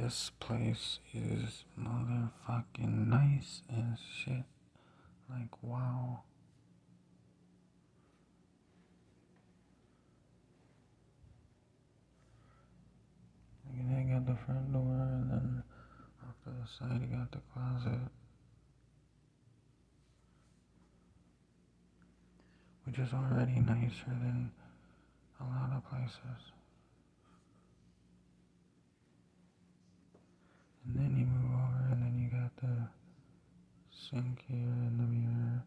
This place is motherfucking nice as shit. Like, wow. They got the front door, and then off to the side you got the closet, which is already nicer than a lot of places. And then you move over, and then you got the sink here and the mirror.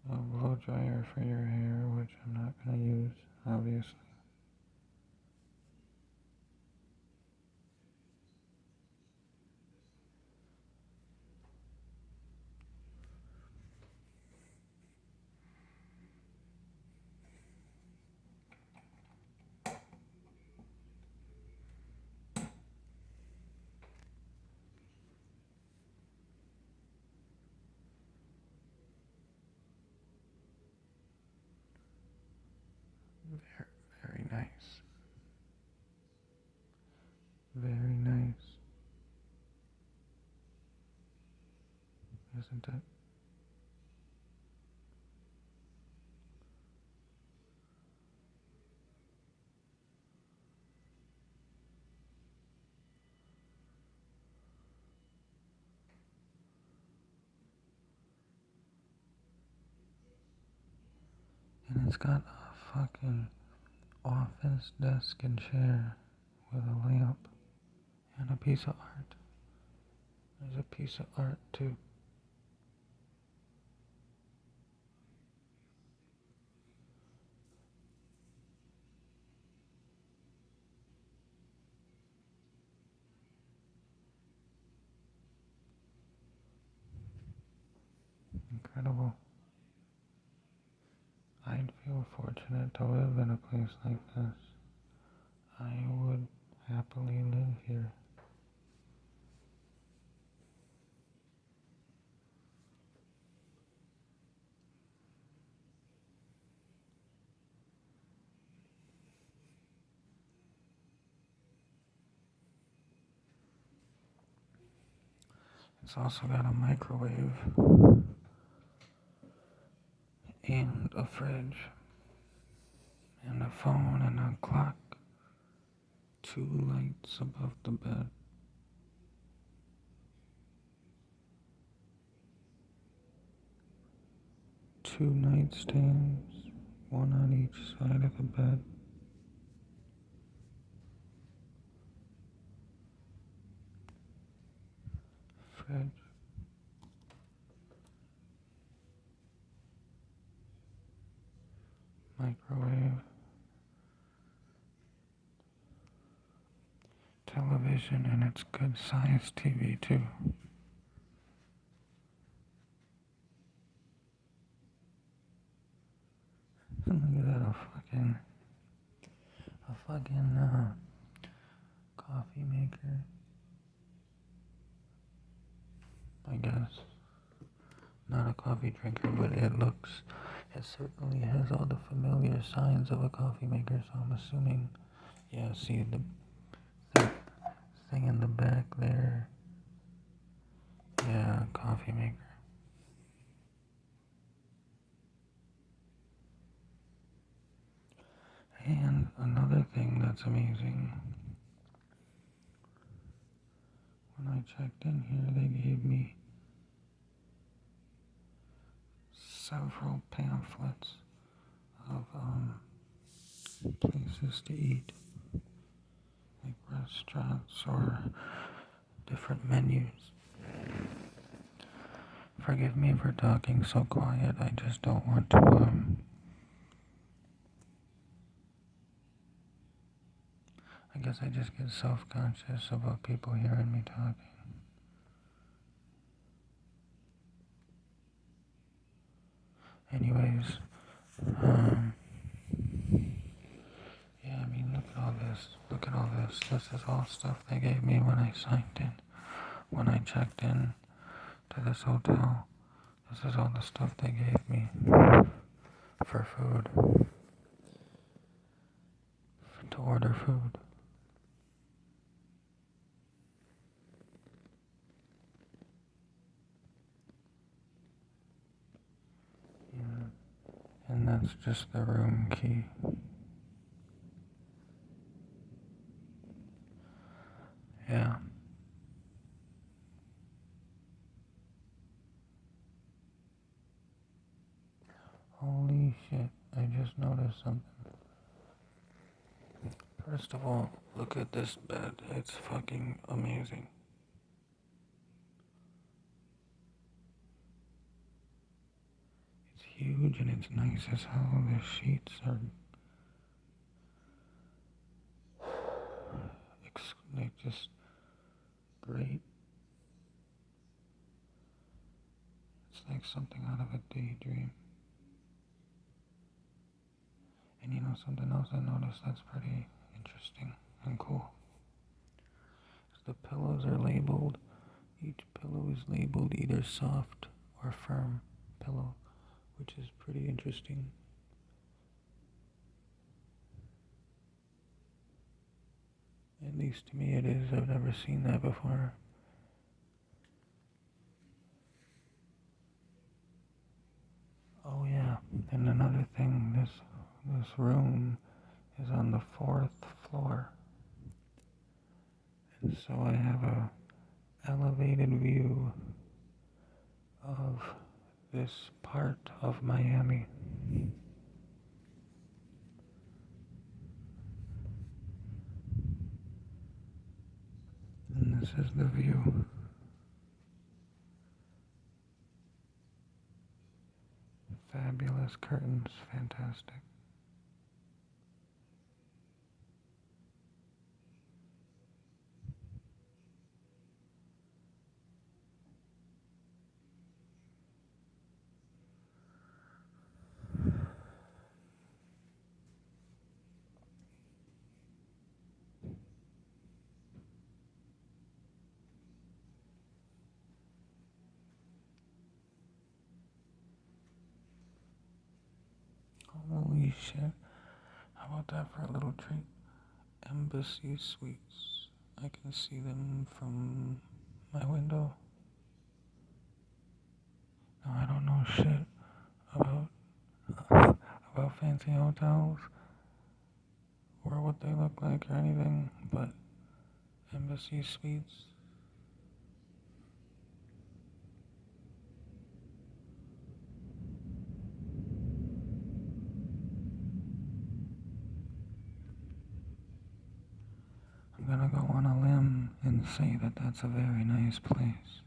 A blow dryer for your hair, which I'm not gonna use, obviously. Very, very nice. Very nice. Isn't it? And it's got a fucking office desk and chair with a lamp and a piece of art. There's a piece of art too. Incredible. I'd feel fortunate to live in a place like this. I would happily live here. It's also got a microwave and a fridge and a phone and a clock. 2 lights above the bed. 2 nightstands, 1 on each side of the bed. Fridge. Microwave. Television, and it's good size TV too. Look at that, a fucking coffee maker, I guess. Not a coffee drinker, but it certainly has all the familiar signs of a coffee maker, so I'm assuming, yeah, see the thing in the back there? Yeah, coffee maker. And another thing that's amazing, when I checked in here, they gave me several pamphlets of places to eat, like restaurants or different menus. Forgive me for talking so quiet, I just don't want to I guess I just get self-conscious about people hearing me talking. Anyways, yeah, I mean, look at all this. Look at all this. This is all stuff they gave me when I signed in, when I checked in. to this hotel. This is all the stuff they gave me for food, to order food. Yeah. And that's just the room key. Yeah. Holy shit, I just noticed something. First of all, look at this bed. It's fucking amazing. It's huge and it's nice as hell. The sheets are like just great. It's like something out of a daydream. And you know something else I noticed that's pretty interesting and cool. The pillows are labeled. Each pillow is labeled either soft or firm pillow, which is pretty interesting. At least to me it is. I've never seen that before. Oh yeah, and another thing, this room is on the 4th floor. And so I have a elevated view of this part of Miami. And this is the view. Fabulous curtains, fantastic. Holy shit. How about that for a little treat? Embassy Suites. I can see them from my window. Now, I don't know shit about fancy hotels or what they look like or anything, but Embassy Suites. I'm gonna go on a limb and say that that's a very nice place.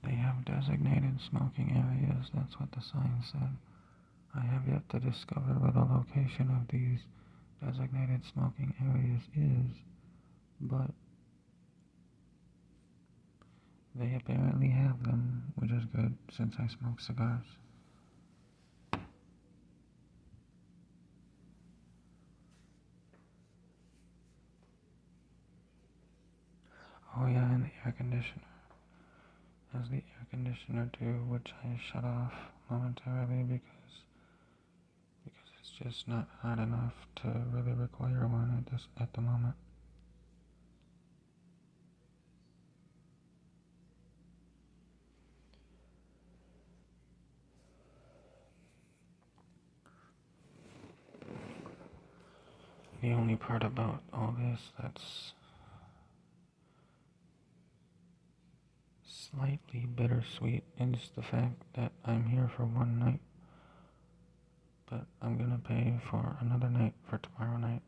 They have designated smoking areas, that's what the sign said. I have yet to discover where the location of these designated smoking areas is, but they apparently have them, which is good since I smoke cigars. Oh yeah, and the air conditioner. Has the air conditioner too, which I shut off momentarily because it's just not hot enough to really require one at the moment. The only part about all this that's slightly bittersweet is the fact that I'm here for one night, but I'm gonna pay for another night for tomorrow night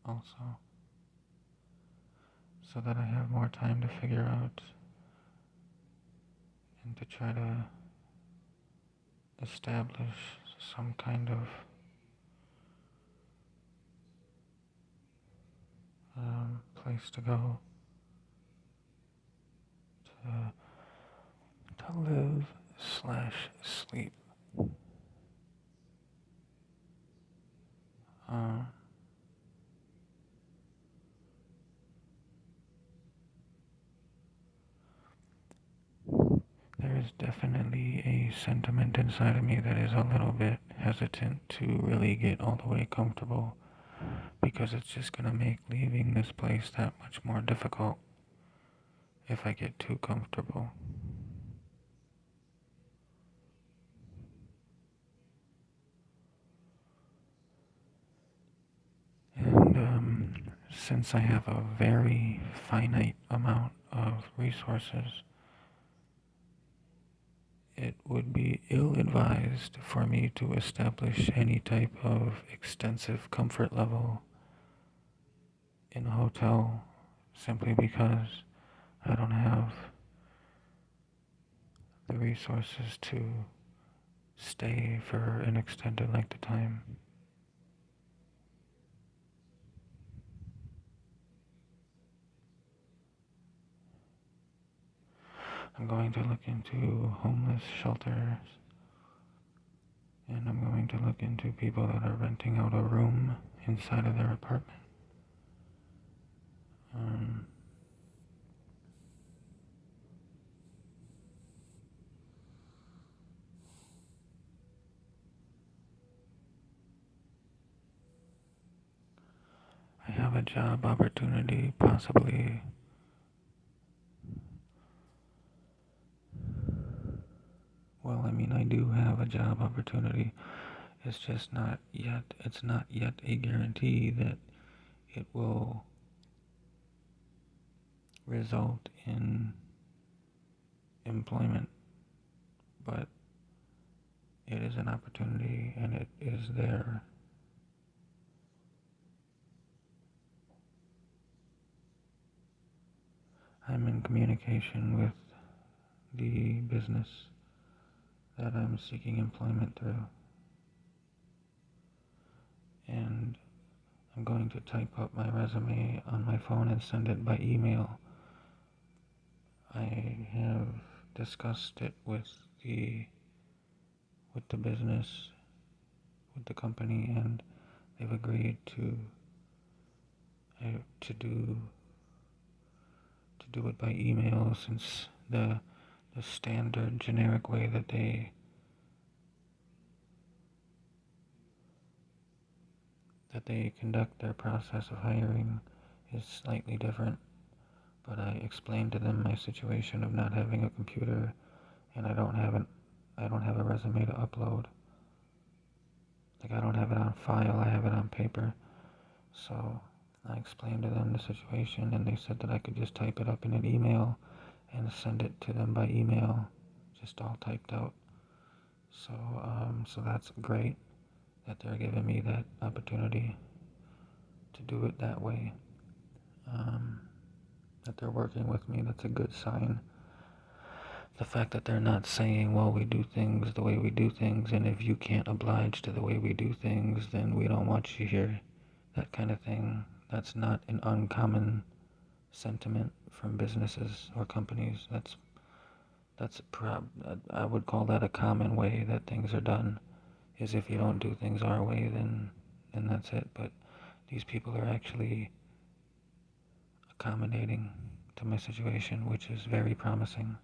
also, so that I have more time to figure out and to try to establish some kind of place to go to live/sleep. Uh, there is definitely a sentiment inside of me that is a little bit hesitant to really get all the way comfortable because it's just going to make leaving this place that much more difficult if I get too comfortable. And since I have a very finite amount of resources, it would be ill-advised for me to establish any type of extensive comfort level in a hotel simply because I don't have the resources to stay for an extended length of time. I'm going to look into homeless shelters, and I'm going to look into people that are renting out a room inside of their apartment. Um, I have a job opportunity, possibly. Well, I mean, I do have a job opportunity. It's not yet a guarantee that it will result in employment, but it is an opportunity and it is there. I'm in communication with the business that I'm seeking employment through, and I'm going to type up my resume on my phone and send it by email. I have discussed it with the business, with the company, and they've agreed to do it by email, since the standard generic way that they conduct their process of hiring is slightly different. But I explained to them my situation of not having a computer, and I don't have a resume to upload. Like, I don't have it on file, I have it on paper. So I explained to them the situation, and they said that I could just type it up in an email and send it to them by email, just all typed out. So that's great that they're giving me that opportunity to do it that way. Um, that they're working with me, that's a good sign. The fact that they're not saying, well, we do things the way we do things, and if you can't oblige to the way we do things, then we don't want you here. That kind of thing. That's not an uncommon sentiment from businesses or companies. I would call that a common way that things are done. Is if you don't do things our way, then that's it. But these people are actually accommodating to my situation, which is very promising.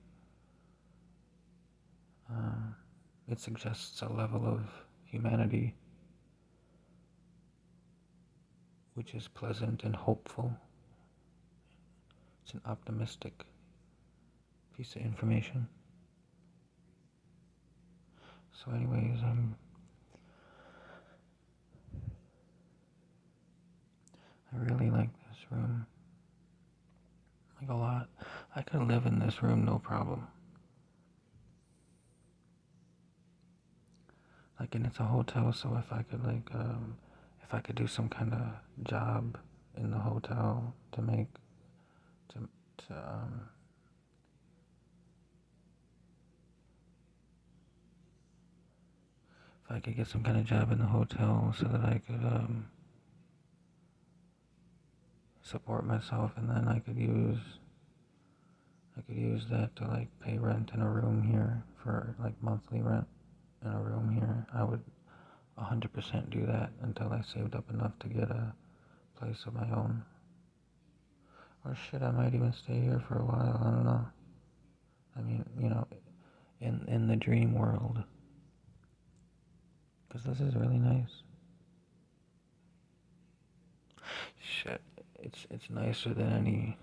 It suggests a level of humanity which is pleasant and hopeful. It's an optimistic piece of information. So anyways, I really like this room, like a lot. I could live in this room no problem. Like, and it's a hotel, so if I could if I could do some kind of job in the hotel to make to to if I could get some kind of job in the hotel so that I could support myself, and then I could use that to like pay rent in a room here, for like monthly rent in a room here, I would 100% do that until I saved up enough to get a place of my own. Or shit, I might even stay here for a while. I don't know. I mean, in the dream world, because this is really nice. Shit, it's nicer than any.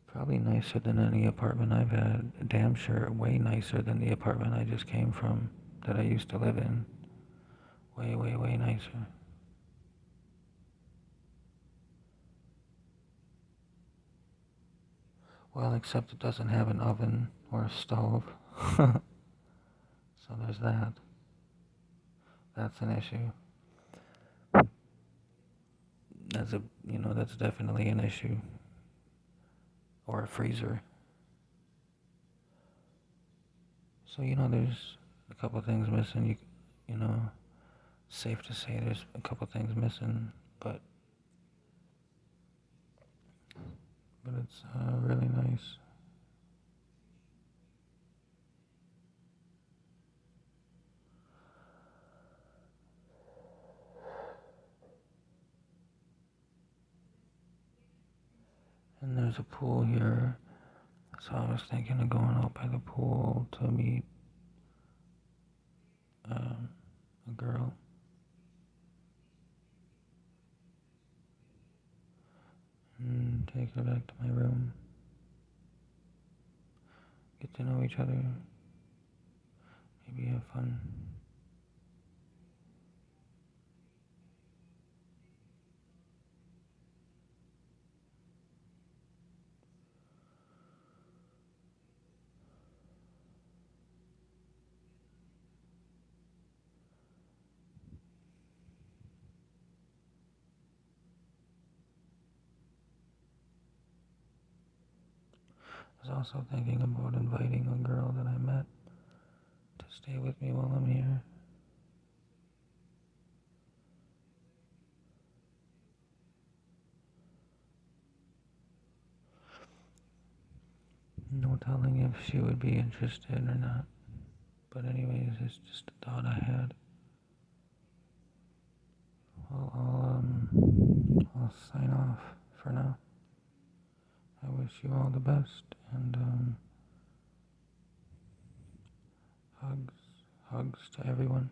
Probably nicer than any apartment I've had. Damn sure, way nicer than the apartment I just came from that I used to live in. Way, way, way nicer. Well, except it doesn't have an oven or a stove. So there's that. That's an issue. That's definitely an issue. Or a freezer. So, there's a couple things missing. Safe to say there's a couple things missing, but it's really nice. And there's a pool here, so I was thinking of going out by the pool to meet a girl. And take her back to my room. Get to know each other. Maybe have fun. I was also thinking about inviting a girl that I met to stay with me while I'm here. No telling if she would be interested or not. But anyways, it's just a thought I had. Well, I'll sign off for now. I wish you all the best, and hugs to everyone.